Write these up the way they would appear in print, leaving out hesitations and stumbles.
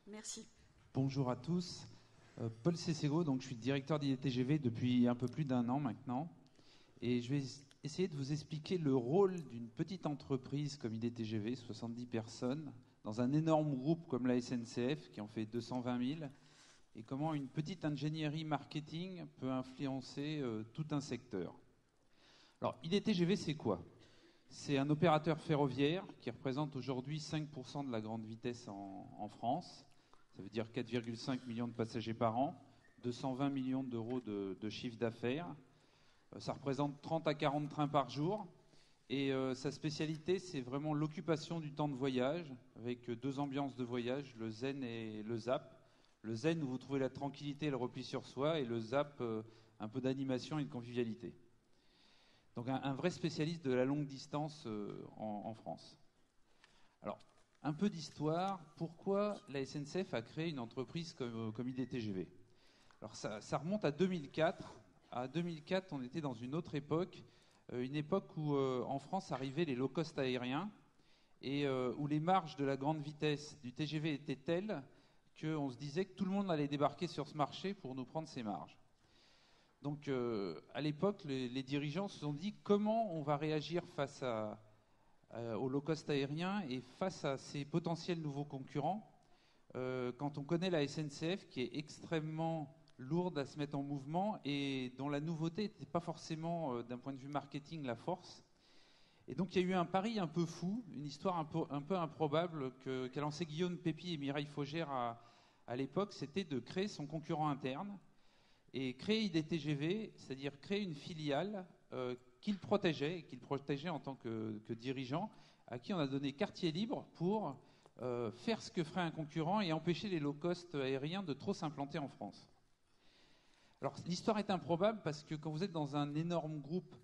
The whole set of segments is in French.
Merci. Bonjour à tous. Paul Cessego, donc je suis directeur d'IDTGV depuis un peu plus d'un an maintenant. Et je vais essayer de vous expliquer le rôle d'une petite entreprise comme IDTGV, 70 personnes, dans un énorme groupe comme la SNCF qui en fait 220 000, et comment une petite ingénierie marketing peut influencer tout un secteur. Alors, IDTGV, c'est quoi ? C'est un opérateur ferroviaire qui représente aujourd'hui 5% de la grande vitesse en France. Ça veut dire 4,5 millions de passagers par an, 220 millions d'euros de chiffre d'affaires. Ça représente 30 à 40 trains par jour. Et sa spécialité, c'est vraiment l'occupation du temps de voyage, avec deux ambiances de voyage, le zen et le zap. Le zen, où vous trouvez la tranquillité et le repli sur soi, et le zap, un peu d'animation et de convivialité. Donc un vrai spécialiste de la longue distance en France. Alors, un peu d'histoire. Pourquoi la SNCF a créé une entreprise comme IDTGV ? Alors ça remonte à 2004. À 2004, on était dans une autre époque, une époque où en France arrivaient les low-cost aériens et où les marges de la grande vitesse du TGV étaient telles qu'on se disait que tout le monde allait débarquer sur ce marché pour nous prendre ces marges. Donc, à l'époque, les dirigeants se sont dit comment on va réagir face aux low-cost aériens et face à ces potentiels nouveaux concurrents. Quand on connaît la SNCF, qui est extrêmement lourde à se mettre en mouvement et dont la nouveauté n'était pas forcément, d'un point de vue marketing, la force. Et donc, il y a eu un pari un peu fou, une histoire un peu improbable qu'a lancé Guillaume Pépi et Mireille Faugère à l'époque, c'était de créer son concurrent interne. Et créer IDTGV, c'est-à-dire créer une filiale qu'il protégeait en tant que dirigeant, à qui on a donné quartier libre pour faire ce que ferait un concurrent et empêcher les low-cost aériens de trop s'implanter en France. Alors l'histoire est improbable parce que quand vous êtes dans un énorme groupe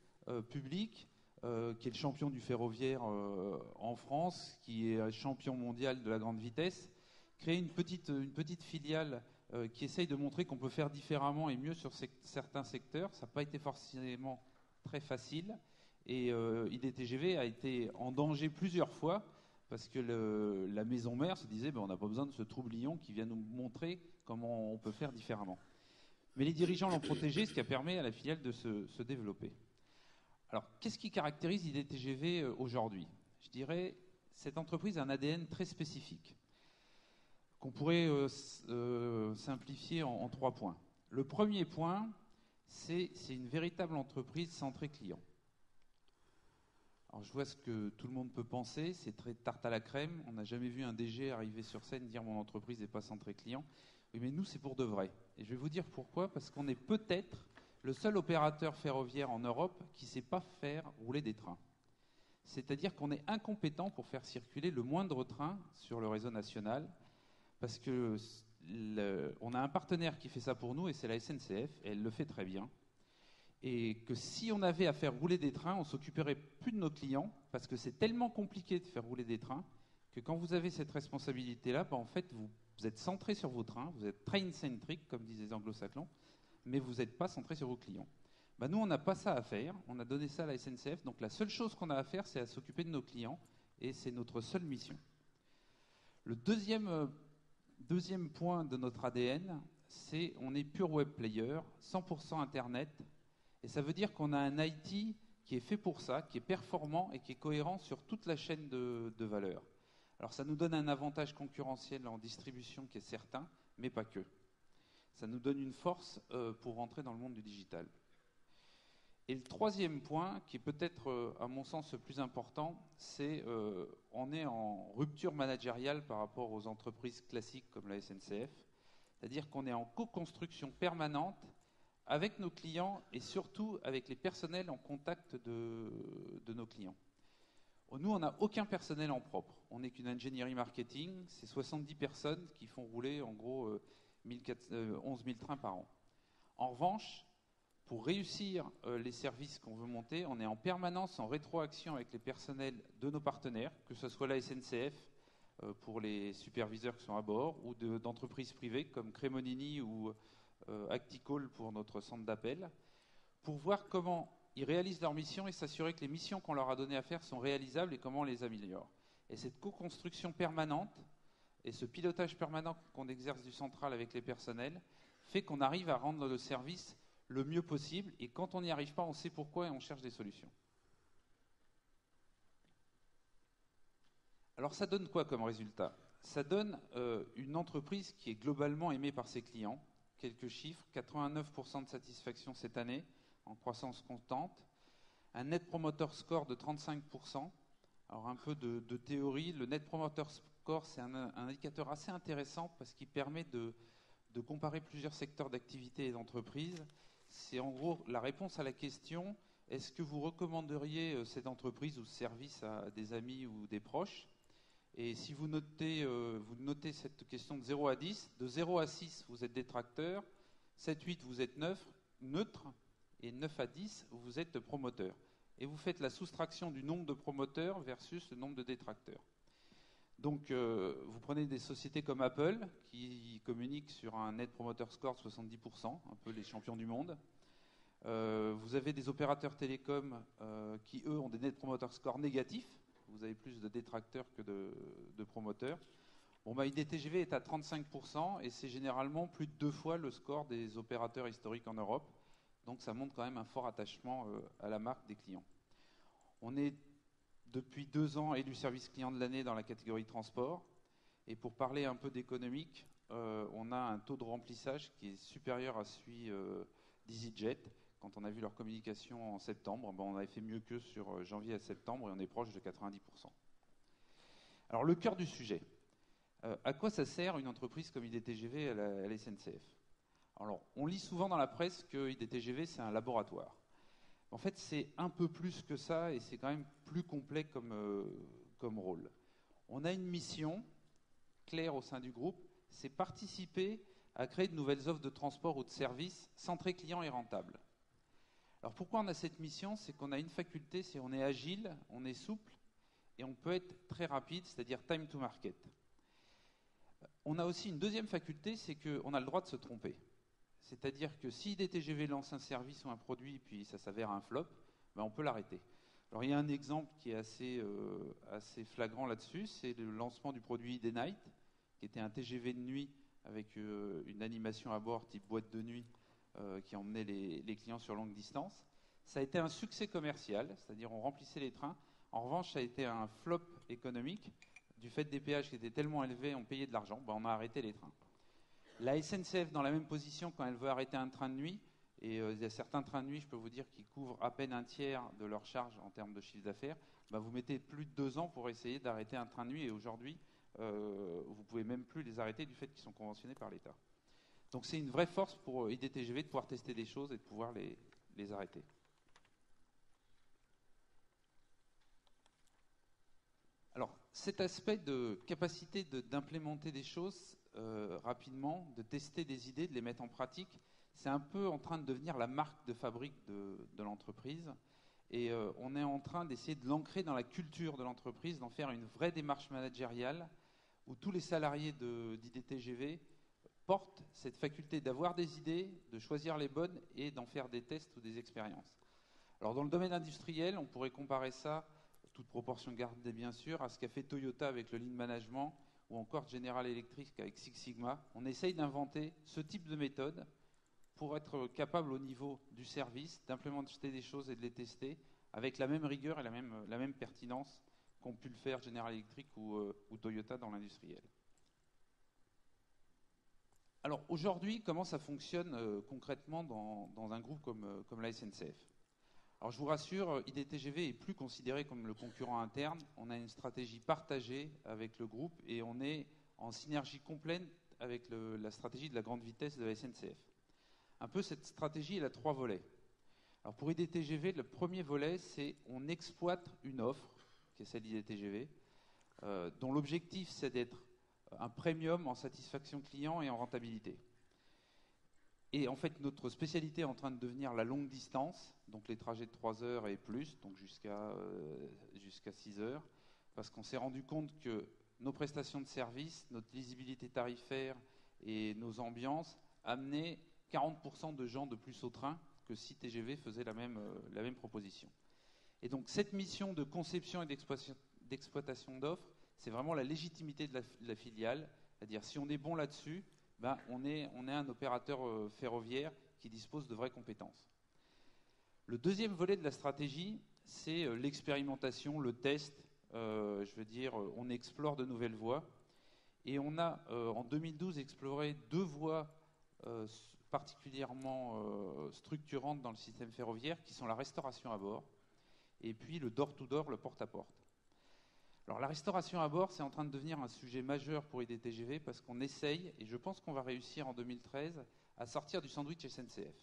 public, qui est le champion du ferroviaire en France, qui est champion mondial de la grande vitesse, créer une petite filiale qui essaye de montrer qu'on peut faire différemment et mieux sur certains secteurs, ça n'a pas été forcément très facile. Et IDTGV a été en danger plusieurs fois parce que la maison mère se disait on n'a pas besoin de ce troublion qui vient nous montrer comment on peut faire différemment. Mais les dirigeants l'ont protégé, ce qui a permis à la filiale de se développer. Alors, qu'est-ce qui caractérise IDTGV aujourd'hui ? Je dirais, cette entreprise a un ADN très spécifique qu'on pourrait simplifier en 3 points. Le premier point, c'est une véritable entreprise centrée client. Alors je vois ce que tout le monde peut penser, c'est très tarte à la crème. On n'a jamais vu un DG arriver sur scène dire mon entreprise n'est pas centrée client. Oui, mais nous c'est pour de vrai. Et je vais vous dire pourquoi, parce qu'on est peut-être le seul opérateur ferroviaire en Europe qui ne sait pas faire rouler des trains. C'est-à-dire qu'on est incompétent pour faire circuler le moindre train sur le réseau national. Parce que on a un partenaire qui fait ça pour nous et c'est la SNCF, et elle le fait très bien. Et que si on avait à faire rouler des trains, on s'occuperait plus de nos clients parce que c'est tellement compliqué de faire rouler des trains que quand vous avez cette responsabilité-là, en fait, vous êtes centré sur vos trains, vous êtes train-centric, comme disaient les anglo-saxons, mais vous n'êtes pas centré sur vos clients. Nous, on n'a pas ça à faire, on a donné ça à la SNCF, donc la seule chose qu'on a à faire, c'est à s'occuper de nos clients et c'est notre seule mission. Le deuxième point de notre ADN, c'est on est pure web player, 100% Internet, et ça veut dire qu'on a un IT qui est fait pour ça, qui est performant et qui est cohérent sur toute la chaîne de valeur. Alors ça nous donne un avantage concurrentiel en distribution qui est certain, mais pas que. Ça nous donne une force pour rentrer dans le monde du digital. Et le troisième point, qui est peut-être à mon sens le plus important, c'est on est en rupture managériale par rapport aux entreprises classiques comme la SNCF, c'est-à-dire qu'on est en co-construction permanente avec nos clients et surtout avec les personnels en contact de nos clients. Nous, on n'a aucun personnel en propre. On n'est qu'une ingénierie marketing, c'est 70 personnes qui font rouler en gros 11 000 trains par an. En revanche, pour réussir les services qu'on veut monter, on est en permanence en rétroaction avec les personnels de nos partenaires, que ce soit la SNCF pour les superviseurs qui sont à bord, ou d'entreprises privées comme Cremonini ou Acticall pour notre centre d'appel, pour voir comment ils réalisent leur mission et s'assurer que les missions qu'on leur a données à faire sont réalisables et comment on les améliore. Et cette co-construction permanente et ce pilotage permanent qu'on exerce du central avec les personnels fait qu'on arrive à rendre le service le mieux possible. Et quand on n'y arrive pas, on sait pourquoi et on cherche des solutions. Alors ça donne quoi comme résultat? Ça donne une entreprise qui est globalement aimée par ses clients. Quelques chiffres, 89% de satisfaction cette année, en croissance constante. Un Net Promoter Score de 35%. Alors un peu de théorie, le Net Promoter Score, c'est un indicateur assez intéressant parce qu'il permet de comparer plusieurs secteurs d'activité et d'entreprise. C'est en gros la réponse à la question, est-ce que vous recommanderiez cette entreprise ou ce service à des amis ou des proches? Et si vous notez cette question de 0 à 10, de 0 à 6, vous êtes détracteur, 7, 8, vous êtes neutre, et 9 à 10, vous êtes promoteur. Et vous faites la soustraction du nombre de promoteurs versus le nombre de détracteurs. Donc, vous prenez des sociétés comme Apple, qui communiquent sur un Net Promoter Score de 70%, un peu les champions du monde. Vous avez des opérateurs télécoms qui, eux, ont des Net Promoter Score négatifs. Vous avez plus de détracteurs que de promoteurs. Bon, IDTGV est à 35% et c'est généralement plus de 2 fois le score des opérateurs historiques en Europe. Donc ça montre quand même un fort attachement à la marque des clients. On est depuis 2 ans élu service client de l'année dans la catégorie transport. Et pour parler un peu d'économique, on a un taux de remplissage qui est supérieur à celui d'EasyJet. Quand on a vu leur communication en septembre, on avait fait mieux qu'eux sur janvier à septembre et on est proche de 90%. Alors le cœur du sujet, à quoi ça sert une entreprise comme IDTGV à la SNCF? Alors on lit souvent dans la presse que IDTGV c'est un laboratoire. En fait c'est un peu plus que ça et c'est quand même plus complet comme rôle. On a une mission claire au sein du groupe, c'est participer à créer de nouvelles offres de transport ou de services centrés clients et rentables. Alors pourquoi on a cette mission? C'est qu'on a une faculté, c'est on est agile, on est souple et on peut être très rapide, c'est-à-dire time to market. On a aussi une deuxième faculté, c'est qu'on a le droit de se tromper. C'est-à-dire que si IDTGV lance un service ou un produit puis ça s'avère un flop, on peut l'arrêter. Alors il y a un exemple qui est assez flagrant là-dessus, c'est le lancement du produit ID Night, qui était un TGV de nuit avec une animation à bord type boîte de nuit, qui emmenait les clients sur longue distance. Ça a été un succès commercial, c'est-à-dire on remplissait les trains. En revanche, ça a été un flop économique. Du fait des péages qui étaient tellement élevés, on payait de l'argent, on a arrêté les trains. La SNCF, dans la même position, quand elle veut arrêter un train de nuit, et il y a certains trains de nuit, je peux vous dire, qui couvrent à peine un tiers de leur charge en termes de chiffre d'affaires, vous mettez plus de 2 ans pour essayer d'arrêter un train de nuit, et aujourd'hui, vous ne pouvez même plus les arrêter du fait qu'ils sont conventionnés par l'État. Donc c'est une vraie force pour IDTGV de pouvoir tester des choses et de pouvoir les arrêter. Alors cet aspect de capacité d'implémenter des choses rapidement, de tester des idées, de les mettre en pratique, c'est un peu en train de devenir la marque de fabrique de l'entreprise. Et on est en train d'essayer de l'ancrer dans la culture de l'entreprise, d'en faire une vraie démarche managériale où tous les salariés d'IDTGV porte cette faculté d'avoir des idées, de choisir les bonnes et d'en faire des tests ou des expériences. Alors dans le domaine industriel, on pourrait comparer ça, toute proportion gardée bien sûr, à ce qu'a fait Toyota avec le Lean Management ou encore General Electric avec Six Sigma. On essaye d'inventer ce type de méthode pour être capable au niveau du service d'implémenter des choses et de les tester avec la même rigueur et la même pertinence qu'ont pu le faire General Electric ou Toyota dans l'industriel. Alors aujourd'hui, comment ça fonctionne concrètement dans un groupe comme la SNCF? Alors je vous rassure, IDTGV est plus considéré comme le concurrent interne. On a une stratégie partagée avec le groupe et on est en synergie complète avec la stratégie de la grande vitesse de la SNCF. Un peu cette stratégie, elle a 3 volets. Alors pour IDTGV, le premier volet, c'est on exploite une offre, qui est celle d'IDTGV, dont l'objectif c'est d'être un premium en satisfaction client et en rentabilité. Et en fait, notre spécialité est en train de devenir la longue distance, donc les trajets de 3 heures et plus, donc jusqu'à 6 heures, parce qu'on s'est rendu compte que nos prestations de service, notre lisibilité tarifaire et nos ambiances amenaient 40% de gens de plus au train que si TGV faisait la même proposition. Et donc cette mission de conception et d'exploitation d'offres, c'est vraiment la légitimité de la filiale, c'est-à-dire si on est bon là-dessus, ben, on est un opérateur ferroviaire qui dispose de vraies compétences. Le deuxième volet de la stratégie, c'est l'expérimentation, le test. On explore de nouvelles voies. Et on a, en 2012, exploré 2 voies particulièrement structurantes dans le système ferroviaire, qui sont la restauration à bord, et puis le door-to-door, le porte-à-porte. Alors la restauration à bord, c'est en train de devenir un sujet majeur pour IDTGV, parce qu'on essaye, et je pense qu'on va réussir en 2013, à sortir du sandwich SNCF.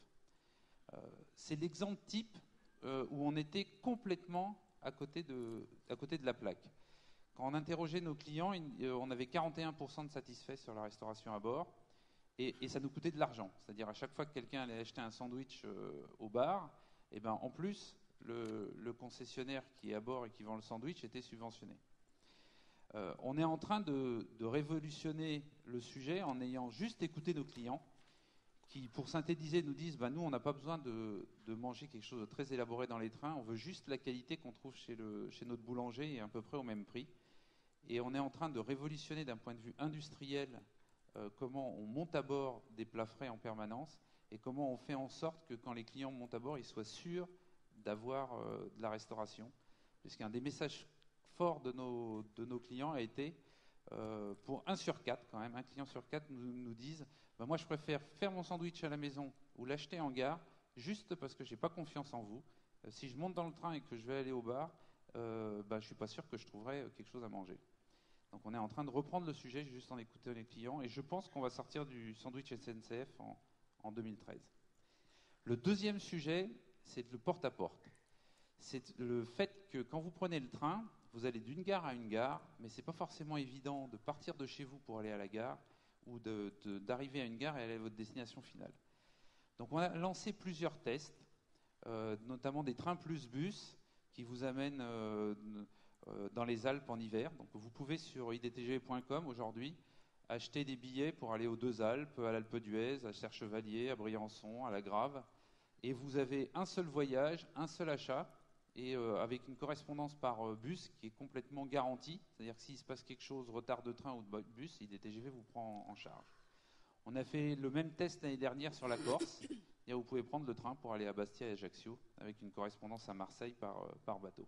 C'est l'exemple type où on était complètement à côté de la plaque. Quand on interrogeait nos clients, on avait 41% de satisfaits sur la restauration à bord, et ça nous coûtait de l'argent. C'est-à-dire à chaque fois que quelqu'un allait acheter un sandwich au bar, et ben, en plus, le concessionnaire qui est à bord et qui vend le sandwich était subventionné. On est en train de révolutionner le sujet en ayant juste écouté nos clients, qui, pour synthétiser, nous disent nous, on n'a pas besoin de manger quelque chose de très élaboré dans les trains, on veut juste la qualité qu'on trouve chez notre boulanger et à peu près au même prix. Et on est en train de révolutionner d'un point de vue industriel comment on monte à bord des plats frais en permanence et comment on fait en sorte que quand les clients montent à bord, ils soient sûrs d'avoir de la restauration. Puisqu'un des messages forts de nos clients a été, pour 1 sur 4 quand même, un client sur 4 nous disent moi je préfère faire mon sandwich à la maison ou l'acheter en gare juste parce que je n'ai pas confiance en vous. Si je monte dans le train et que je vais aller au bar, je ne suis pas sûr que je trouverai quelque chose à manger. Donc on est en train de reprendre le sujet juste en écoutant les clients et je pense qu'on va sortir du sandwich SNCF en 2013. Le deuxième sujet, c'est le porte-à-porte. C'est le fait que quand vous prenez le train, vous allez d'une gare à une gare, mais ce n'est pas forcément évident de partir de chez vous pour aller à la gare ou d'arriver à une gare et aller à votre destination finale. Donc on a lancé plusieurs tests, notamment des trains plus bus qui vous amènent dans les Alpes en hiver. Donc vous pouvez sur idtgv.com aujourd'hui acheter des billets pour aller aux 2 Alpes, à l'Alpe d'Huez, à Serre-Chevalier, à Briançon, à la Grave. Et vous avez un seul voyage, un seul achat, et avec une correspondance par bus qui est complètement garantie. C'est-à-dire que s'il se passe quelque chose, retard de train ou de bus, IDTGV vous prend en charge. On a fait le même test l'année dernière sur la Corse. Et vous pouvez prendre le train pour aller à Bastia et Ajaccio, avec une correspondance à Marseille par bateau.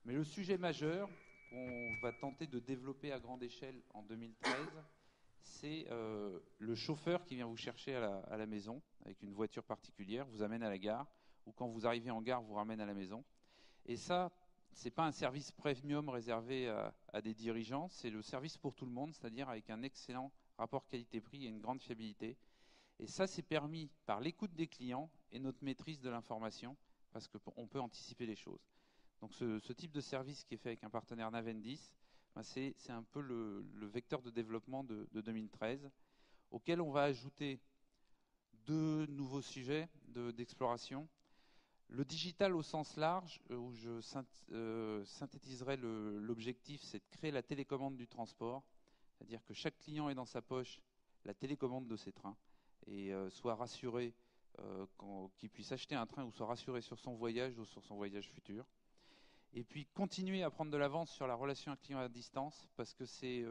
Mais le sujet majeur qu'on va tenter de développer à grande échelle en 2013, c'est le chauffeur qui vient vous chercher à la maison avec une voiture particulière, vous amène à la gare, ou quand vous arrivez en gare, vous ramène à la maison. Et ça, ce n'est pas un service premium réservé à des dirigeants, c'est le service pour tout le monde, c'est-à-dire avec un excellent rapport qualité-prix et une grande fiabilité. Et ça, c'est permis par l'écoute des clients et notre maîtrise de l'information, parce qu'on peut anticiper les choses. Donc ce type de service qui est fait avec un partenaire Navendis, c'est un peu le vecteur de développement de 2013, auquel on va ajouter 2 nouveaux sujets d'exploration. Le digital au sens large, où je synthétiserai l'objectif, c'est de créer la télécommande du transport, c'est-à-dire que chaque client ait dans sa poche la télécommande de ses trains et soit rassuré qu'il puisse acheter un train ou soit rassuré sur son voyage ou sur son voyage futur. Et puis continuer à prendre de l'avance sur la relation client à distance, parce que c'est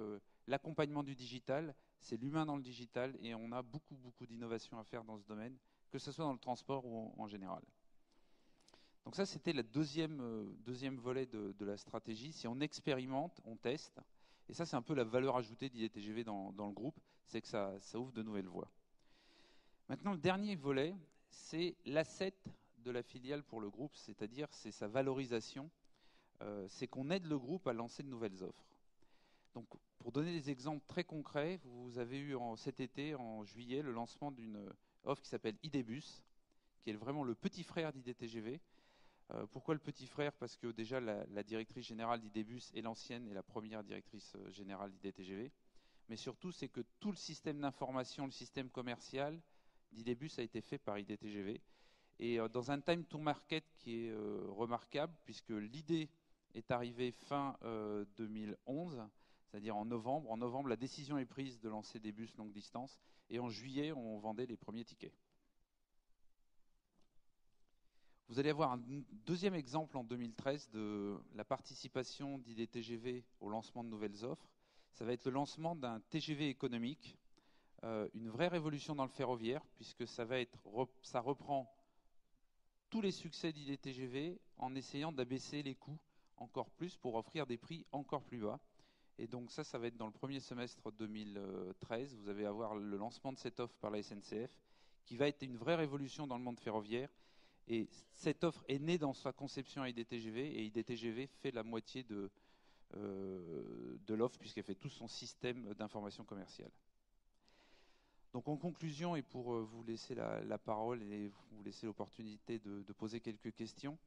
l'accompagnement du digital, c'est l'humain dans le digital, et on a beaucoup d'innovations à faire dans ce domaine, que ce soit dans le transport ou en général. Donc ça, c'était le deuxième volet de la stratégie. Si on expérimente, on teste, et ça, c'est un peu la valeur ajoutée d'IDTGV dans le groupe, c'est que ça ouvre de nouvelles voies. Maintenant, le dernier volet, c'est l'asset de la filiale pour le groupe, c'est-à-dire c'est sa valorisation. C'est qu'on aide le groupe à lancer de nouvelles offres. Donc, pour donner des exemples très concrets, vous avez eu cet été, en juillet, le lancement d'une offre qui s'appelle IDBus, qui est vraiment le petit frère d'IDTGV. Pourquoi le petit frère? Parce que déjà, la directrice générale d'IDBus est l'ancienne et la première directrice générale d'IDTGV. Mais surtout, c'est que tout le système d'information, le système commercial d'IDBus a été fait par IDTGV. Et dans un time to market qui est remarquable, puisque l'idée est arrivée fin 2011, c'est-à-dire en novembre. En novembre, la décision est prise de lancer des bus longue distance, et en juillet, on vendait les premiers tickets. Vous allez avoir un deuxième exemple en 2013 de la participation d'IDTGV au lancement de nouvelles offres. Ça va être le lancement d'un TGV économique, une vraie révolution dans le ferroviaire, puisque ça reprend tous les succès d'IDTGV en essayant d'abaisser les coûts encore plus pour offrir des prix encore plus bas. Et donc ça va être dans le premier semestre 2013. Vous allez avoir le lancement de cette offre par la SNCF, qui va être une vraie révolution dans le monde ferroviaire. Et cette offre est née dans sa conception à IDTGV, et IDTGV fait la moitié de l'offre, puisqu'elle fait tout son système d'information commerciale. Donc en conclusion, et pour vous laisser la parole et vous laisser l'opportunité de poser quelques questions,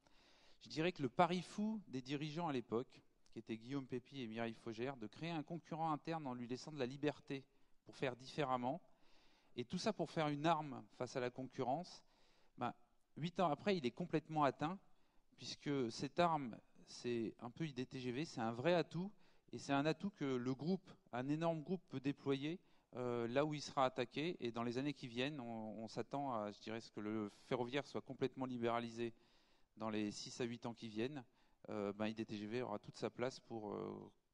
je dirais que le pari fou des dirigeants à l'époque, qui étaient Guillaume Pépi et Mireille Fogère, de créer un concurrent interne en lui laissant de la liberté pour faire différemment, et tout ça pour faire une arme face à la concurrence, 8 ans après, il est complètement atteint, puisque cette arme, c'est un peu IDTGV, c'est un vrai atout, et c'est un atout que le groupe, un énorme groupe, peut déployer là où il sera attaqué. Et dans les années qui viennent, on s'attend à, je dirais, ce que le ferroviaire soit complètement libéralisé dans les 6 à 8 ans qui viennent. IDTGV aura toute sa place pour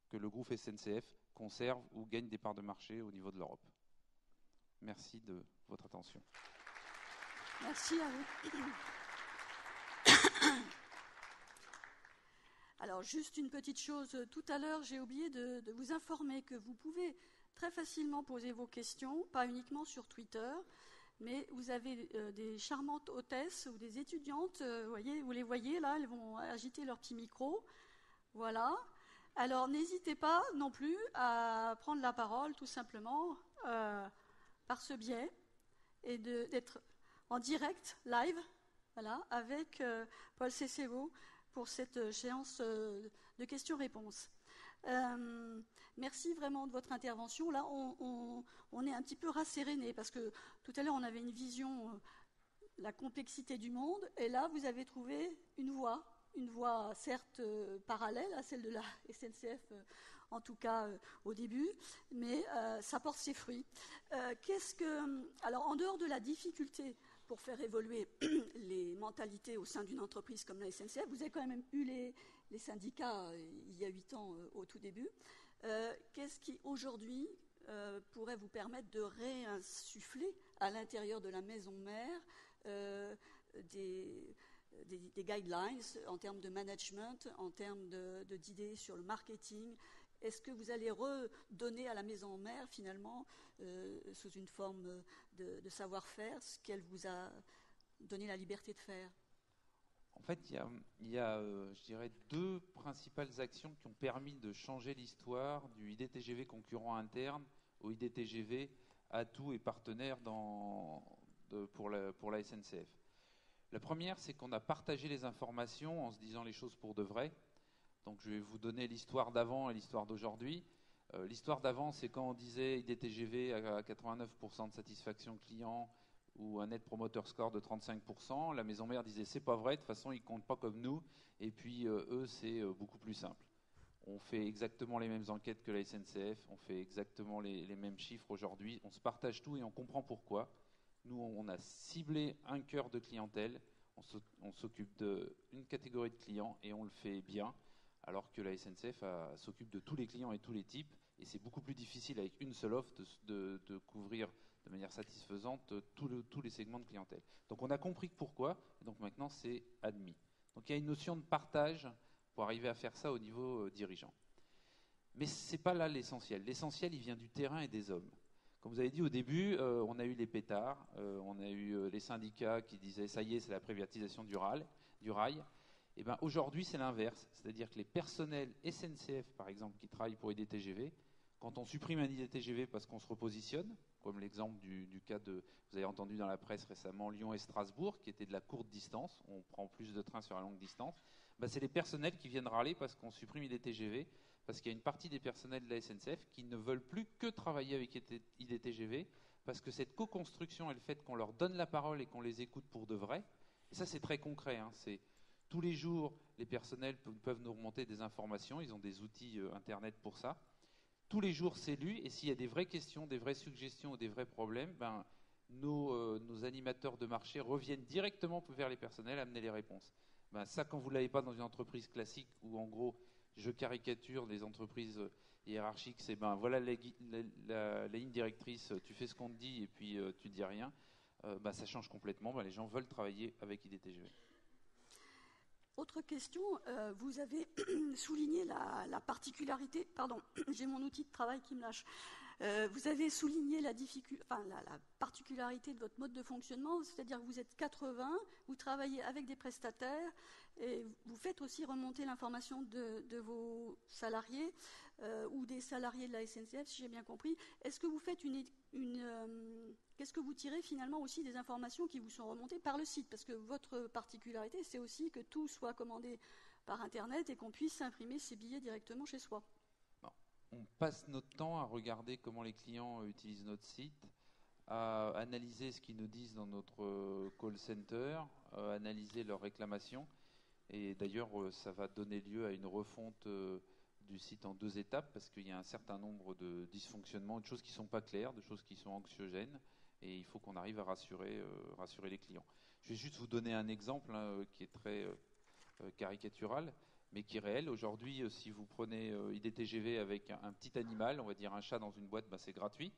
que le groupe SNCF conserve ou gagne des parts de marché au niveau de l'Europe. Merci de votre attention. Merci à vous. Alors, juste une petite chose. Tout à l'heure, j'ai oublié de vous informer que vous pouvez très facilement poser vos questions, pas uniquement sur Twitter, mais vous avez des charmantes hôtesses ou des étudiantes, vous les voyez là, elles vont agiter leur petit micro. Voilà. Alors, n'hésitez pas non plus à prendre la parole, tout simplement, par ce biais, et d'être en direct, live, voilà, avec Paul Cécégo pour cette séance de questions-réponses. Merci vraiment de votre intervention. Là, on est un petit peu rasséréné parce que tout à l'heure, on avait une vision, la complexité du monde, et là, vous avez trouvé une voie certes parallèle à celle de la SNCF, en tout cas au début, mais ça porte ses fruits. Alors, en dehors de la difficulté pour faire évoluer les mentalités au sein d'une entreprise comme la SNCF, vous avez quand même eu les syndicats il y a 8 ans au tout début. Qu'est-ce qui, aujourd'hui, pourrait vous permettre de réinsuffler à l'intérieur de la maison mère des guidelines en termes de management, en termes d'idées sur le marketing? Est-ce que vous allez redonner à la maison mère, finalement, sous une forme de savoir-faire, ce qu'elle vous a donné la liberté de faire? En fait, il y a je dirais, 2 principales actions qui ont permis de changer l'histoire du IDTGV concurrent interne au IDTGV atout et partenaire pour la SNCF. La première, c'est qu'on a partagé les informations en se disant les choses pour de vrai. Donc je vais vous donner l'histoire d'avant et l'histoire d'aujourd'hui. L'histoire d'avant, c'est quand on disait IDTGV à 89% de satisfaction client ou un net promoter score de 35%. La maison mère disait c'est pas vrai, de toute façon ils comptent pas comme nous. Et puis eux, c'est beaucoup plus simple. On fait exactement les mêmes enquêtes que la SNCF, on fait exactement les mêmes chiffres aujourd'hui. On se partage tout et on comprend pourquoi. Nous, on a ciblé un cœur de clientèle, on s'occupe d'une catégorie de clients et on le fait bien, alors que la SNCF s'occupe de tous les clients et tous les types, et c'est beaucoup plus difficile avec une seule offre de couvrir de manière satisfaisante tous les segments de clientèle. Donc on a compris pourquoi, et donc maintenant c'est admis. Donc il y a une notion de partage pour arriver à faire ça au niveau dirigeant. Mais ce n'est pas là l'essentiel. L'essentiel, il vient du terrain et des hommes. Comme vous avez dit au début, on a eu les pétards, on a eu les syndicats qui disaient ça y est, c'est la privatisation du rail. Et ben aujourd'hui, c'est l'inverse. C'est-à-dire que les personnels SNCF, par exemple, qui travaillent pour IDTGV, quand on supprime un IDTGV parce qu'on se repositionne, comme l'exemple du cas vous avez entendu dans la presse récemment, Lyon et Strasbourg, qui était de la courte distance, on prend plus de trains sur la longue distance, ben c'est les personnels qui viennent râler parce qu'on supprime IDTGV, parce qu'il y a une partie des personnels de la SNCF qui ne veulent plus que travailler avec IDTGV, parce que cette co-construction et le fait qu'on leur donne la parole et qu'on les écoute pour de vrai, et ça c'est très concret, hein, c'est tous les jours, les personnels peuvent nous remonter des informations, ils ont des outils Internet pour ça. Tous les jours, c'est lu, et s'il y a des vraies questions, des vraies suggestions ou des vrais problèmes, ben, nos animateurs de marché reviennent directement vers les personnels, amener les réponses. Ben, ça, quand vous ne l'avez pas dans une entreprise classique où, en gros, je caricature des entreprises hiérarchiques, c'est ben voilà la ligne directrice, tu fais ce qu'on te dit et puis tu ne dis rien, ben, ça change complètement. Ben, les gens veulent travailler avec IDTGV. Autre question, vous avez souligné la particularité, pardon, j'ai mon outil de travail qui me lâche. Vous avez souligné la particularité de votre mode de fonctionnement, c'est-à-dire que vous êtes 80, vous travaillez avec des prestataires et vous faites aussi remonter l'information de vos salariés ou des salariés de la SNCF, si j'ai bien compris. Est-ce que vous faites qu'est-ce que vous tirez finalement aussi des informations qui vous sont remontées par le site? Parce que votre particularité, c'est aussi que tout soit commandé par Internet et qu'on puisse imprimer ses billets directement chez soi. On passe notre temps à regarder comment les clients utilisent notre site, à analyser ce qu'ils nous disent dans notre call center, à analyser leurs réclamations. Et d'ailleurs, ça va donner lieu à une refonte du site en 2 étapes parce qu'il y a un certain nombre de dysfonctionnements, de choses qui ne sont pas claires, de choses qui sont anxiogènes. Et il faut qu'on arrive à rassurer les clients. Je vais juste vous donner un exemple qui est très caricatural, mais qui est réel. Aujourd'hui, si vous prenez IDTGV avec un petit animal, on va dire un chat dans une boîte, bah, c'est gratuit.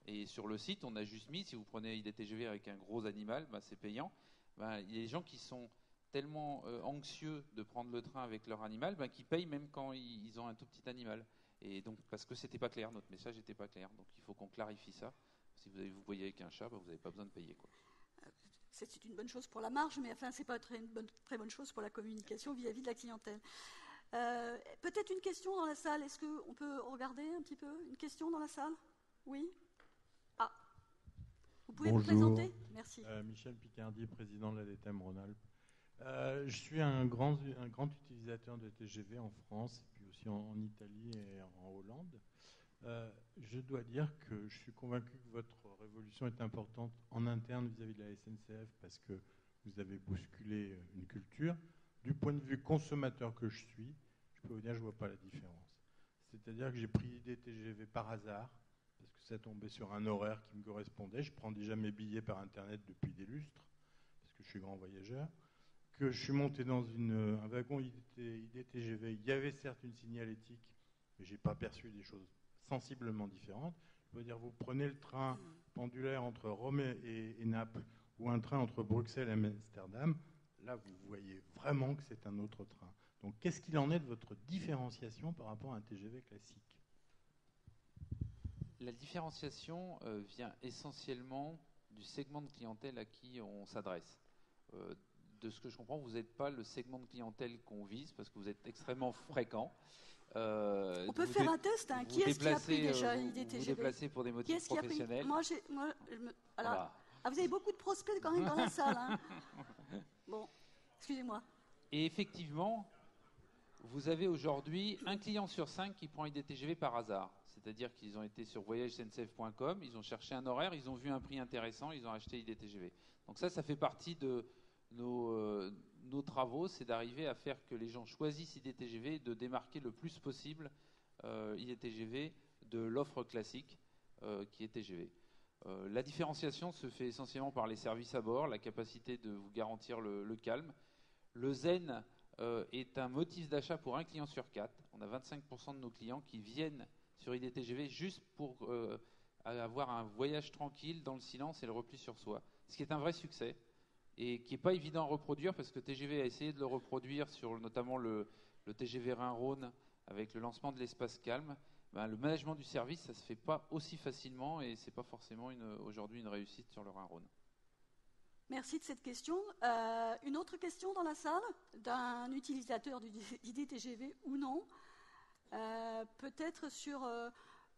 Et sur le site, on a juste mis, si vous prenez IDTGV avec un gros animal, bah, c'est payant. Bah, il y a des gens qui sont tellement anxieux de prendre le train avec leur animal, bah, qui payent même quand ils ont un tout petit animal. Et donc, parce que c'était pas clair, notre message n'était pas clair. Donc, il faut qu'on clarifie ça. Si vous voyez avec un chat, bah, vous n'avez pas besoin de payer, quoi. C'est une bonne chose pour la marge, mais enfin, ce n'est pas une très bonne chose pour la communication vis-à-vis de la clientèle. Peut-être une question dans la salle. Est-ce qu'on peut regarder un petit peu une question dans la salle? Oui. Ah. Vous pouvez vous présenter? Merci. Michel Picardi, président de la DTM Rhône-Alpes. Je suis un grand utilisateur de TGV en France, et puis aussi en Italie et en Hollande. Je dois dire que je suis convaincu que votre révolution est importante en interne vis-à-vis de la SNCF parce que vous avez bousculé une culture. Du point de vue consommateur que je suis, je peux vous dire que je ne vois pas la différence. C'est-à-dire que j'ai pris des TGV par hasard parce que ça tombait sur un horaire qui me correspondait. Je prends déjà mes billets par Internet depuis des lustres parce que je suis grand voyageur. Que je suis monté dans un wagon IDTGV. Il y avait certes une signalétique, mais je n'ai pas perçu des choses sensiblement différentes. Je veux dire, vous prenez le train pendulaire entre Rome et Naples ou un train entre Bruxelles et Amsterdam, là vous voyez vraiment que c'est un autre train. Donc qu'est-ce qu'il en est de votre différenciation par rapport à un TGV classique? La différenciation vient essentiellement du segment de clientèle à qui on s'adresse. De ce que je comprends, vous n'êtes pas le segment de clientèle qu'on vise parce que vous êtes extrêmement fréquent. On peut faire un test. Hein. Qui est-ce qui a pris déjà IDTGV? Vous déplacez pour des motifs professionnels. Alors, vous avez beaucoup de prospects quand même dans la salle. Hein. Bon, excusez-moi. Et effectivement, vous avez aujourd'hui un client sur 5 qui prend IDTGV par hasard. C'est-à-dire qu'ils ont été sur voyagesncf.com, ils ont cherché un horaire, ils ont vu un prix intéressant, ils ont acheté IDTGV. Donc ça fait partie de nos travaux, c'est d'arriver à faire que les gens choisissent IDTGV et de démarquer le plus possible IDTGV de l'offre classique qui est TGV. La différenciation se fait essentiellement par les services à bord, la capacité de vous garantir le calme. Le zen est un motif d'achat pour un client sur 4. On a 25% de nos clients qui viennent sur IDTGV juste pour avoir un voyage tranquille dans le silence et le repli sur soi. Ce qui est un vrai succès et qui n'est pas évident à reproduire parce que TGV a essayé de le reproduire sur notamment le TGV Rhin-Rhône avec le lancement de l'espace calme. Ben, le management du service, ça ne se fait pas aussi facilement et ce n'est pas forcément aujourd'hui une réussite sur le Rhin-Rhône. Merci de cette question. Une autre question dans la salle d'un utilisateur d'IDTGV ou non? Peut-être sur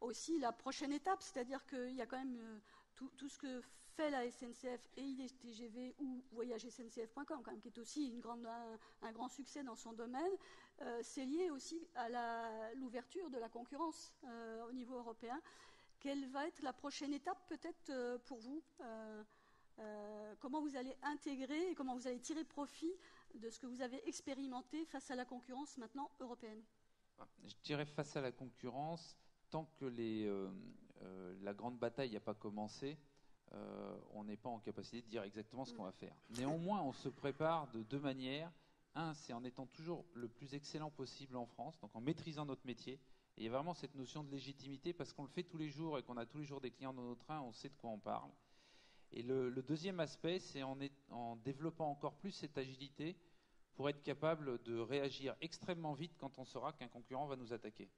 aussi la prochaine étape, c'est-à-dire qu'il y a quand même tout ce que fait la SNCF et IDTGV ou voyagesncf.com, quand même, qui est aussi un grand succès dans son domaine. C'est lié aussi à l'ouverture de la concurrence au niveau européen. Quelle va être la prochaine étape peut-être pour vous? Comment vous allez intégrer et comment vous allez tirer profit de ce que vous avez expérimenté face à la concurrence maintenant européenne? Je dirais face à la concurrence, tant que la grande bataille n'a pas commencé, on n'est pas en capacité de dire exactement ce qu'on va faire. Néanmoins, on se prépare de deux manières. Un, c'est en étant toujours le plus excellent possible en France, donc en maîtrisant notre métier. Et il y a vraiment cette notion de légitimité, parce qu'on le fait tous les jours et qu'on a tous les jours des clients dans nos trains, on sait de quoi on parle. Et le deuxième aspect, c'est en développant encore plus cette agilité pour être capable de réagir extrêmement vite quand on saura qu'un concurrent va nous attaquer.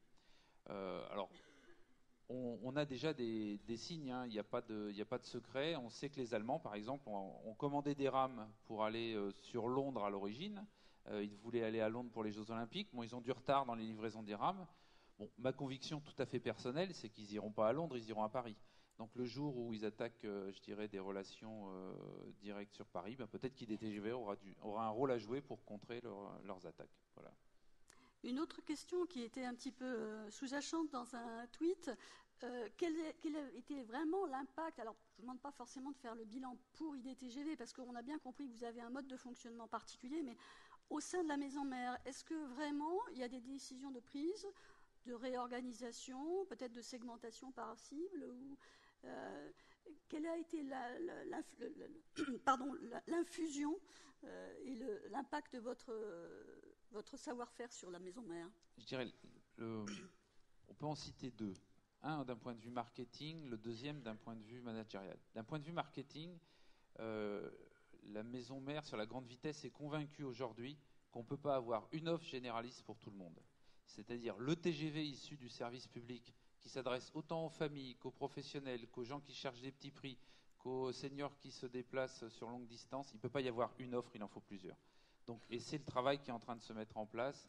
Alors, on a déjà des signes, hein. Il n'y a pas de secret. On sait que les Allemands, par exemple, ont commandé des rames pour aller sur Londres à l'origine. Ils voulaient aller à Londres pour les Jeux Olympiques. Bon, ils ont du retard dans les livraisons des rames. Bon, ma conviction tout à fait personnelle, c'est qu'ils n'iront pas à Londres, ils iront à Paris. Donc le jour où ils attaquent, je dirais, des relations directes sur Paris, ben, peut-être qu'IDTGV aura un rôle à jouer pour contrer leurs attaques. Voilà. Une autre question qui était un petit peu sous-jacente dans un tweet, quel a été vraiment l'impact? Alors, je ne vous demande pas forcément de faire le bilan pour IDTGV, parce qu'on a bien compris que vous avez un mode de fonctionnement particulier, mais au sein de la maison mère, est-ce que vraiment il y a des décisions de prise, de réorganisation, peut-être de segmentation par cible, ou quelle a été l'infusion et l'impact de votre savoir-faire sur la maison mère? Je dirais, on peut en citer deux. Un d'un point de vue marketing, le deuxième d'un point de vue managérial. D'un point de vue marketing, la maison mère sur la grande vitesse est convaincue aujourd'hui qu'on ne peut pas avoir une offre généraliste pour tout le monde. C'est-à-dire le TGV issu du service public qui s'adresse autant aux familles qu'aux professionnels, qu'aux gens qui cherchent des petits prix, qu'aux seniors qui se déplacent sur longue distance. Il ne peut pas y avoir une offre, il en faut plusieurs. Donc, et c'est le travail qui est en train de se mettre en place.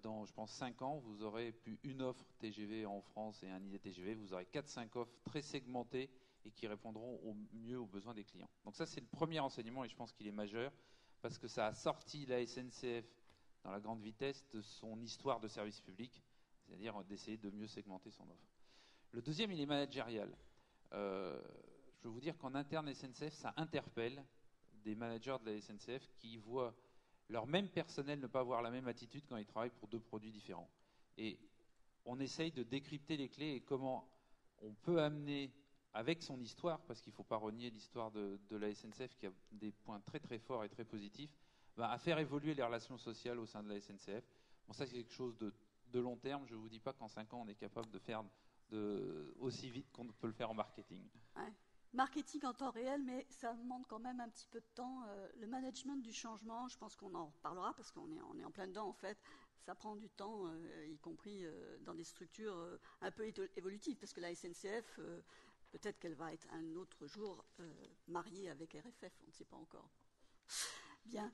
Dans, je pense, 5 ans, vous aurez plus une offre TGV en France et un IDTGV. Vous aurez 4-5 offres très segmentées et qui répondront au mieux aux besoins des clients. Donc ça, c'est le premier enseignement et je pense qu'il est majeur parce que ça a sorti la SNCF dans la grande vitesse de son histoire de service public, c'est-à-dire d'essayer de mieux segmenter son offre. Le deuxième, il est managérial. Je veux vous dire qu'en interne SNCF, ça interpelle des managers de la SNCF qui voient leur même personnel ne pas avoir la même attitude quand ils travaillent pour deux produits différents. Et on essaye de décrypter les clés et comment on peut amener, avec son histoire, parce qu'il ne faut pas renier l'histoire de la SNCF qui a des points très très forts et très positifs, à faire évoluer les relations sociales au sein de la SNCF. Bon, ça c'est quelque chose de long terme. Je ne vous dis pas qu'en 5 ans on est capable de faire aussi vite qu'on peut le faire en marketing. Ouais. Marketing en temps réel, mais ça demande quand même un petit peu de temps. Le management du changement, je pense qu'on en reparlera parce qu'on est en plein dedans en fait. Ça prend du temps, y compris dans des structures un peu évolutives, parce que la SNCF, peut-être qu'elle va être un autre jour mariée avec RFF, on ne sait pas encore. Bien.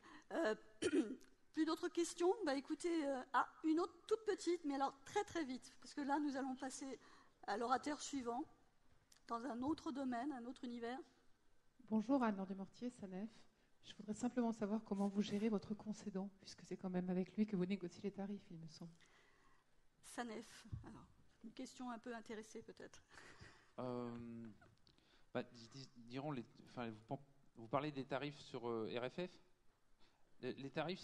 Plus d'autres questions? Écoutez, une autre toute petite, mais alors très très vite, parce que là nous allons passer à l'orateur suivant. Dans un autre domaine, un autre univers. Bonjour Anne-Laure Desmortier, SANEF. Je voudrais simplement savoir comment vous gérez votre concédant, puisque c'est quand même avec lui que vous négociez les tarifs, il me semble. SANEF, alors, une question un peu intéressée peut-être. Dirons vous parlez des tarifs sur RFF? Les tarifs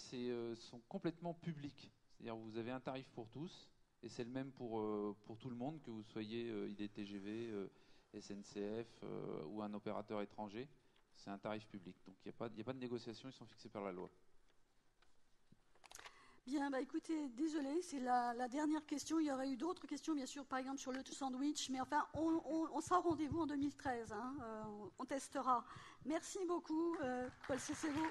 sont complètement publics. C'est-à-dire vous avez un tarif pour tous, et c'est le même pour tout le monde, que vous soyez IDTGV, SNCF ou un opérateur étranger, c'est un tarif public. Donc il n'y a pas de négociation, ils sont fixés par la loi. Bien, écoutez, désolé, c'est la dernière question. Il y aurait eu d'autres questions, bien sûr, par exemple sur le sandwich, mais enfin, on sera au rendez-vous en 2013. On testera. Merci beaucoup, Paul Cécégo.